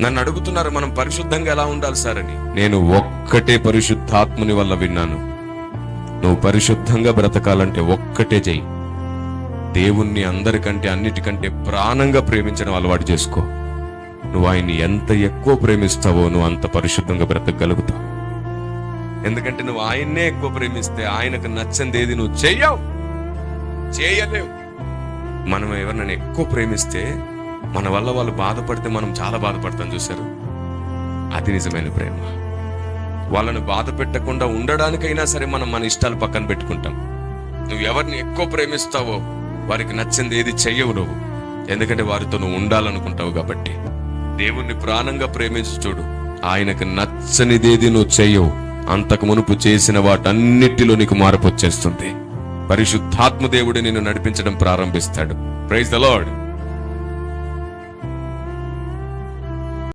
నన్ను అడుగుతున్నారు, మనం పరిశుద్ధంగా ఎలా ఉండాలి సార్ అని. నేను ఒక్కటే పరిశుద్ధాత్ముని వల్ల విన్నాను. నువ్వు పరిశుద్ధంగా బ్రతకాలంటే ఒక్కటే చెయ్యి, దేవుణ్ణి అందరికంటే అన్నిటికంటే ప్రాణంగా ప్రేమించడం అలవాటు చేసుకో. నువ్వు ఆయన్ని ఎంత ఎక్కువ ప్రేమిస్తావో నువ్వు అంత పరిశుద్ధంగా బ్రతకగలుగుతావు. ఎందుకంటే నువ్వు ఆయన్నే ఎక్కువ ప్రేమిస్తే ఆయనకు నచ్చంది ఏది నువ్వు చేయలేవు. మనం ఎవరినైనా ఎక్కువ ప్రేమిస్తే మన వల్ల వాళ్ళు బాధపడితే మనం చాలా బాధపడతాం, చూశారు? అది నిజమైన ప్రేమ. వాళ్ళను బాధ పెట్టకుండా ఉండడానికైనా సరే మనం మన ఇష్టాలు పక్కన పెట్టుకుంటాం. నువ్వు ఎవరిని ఎక్కువ ప్రేమిస్తావో వారికి నచ్చింది ఏది చెయ్యవు నువ్వు, ఎందుకంటే వారితో నువ్వు ఉండాలనుకుంటావు కాబట్టి. దేవుణ్ణి ప్రాణంగా ప్రేమించి చూడు, ఆయనకు నచ్చనిదేది నువ్వు చెయ్యవు. అంతకు మునుపు చేసిన వాటన్నిటిలో నీకు మార్పు వచ్చేస్తుంది. పరిశుద్ధాత్మ దేవుడు నిన్ను నడిపించడం ప్రారంభిస్తాడు. Praise the lord.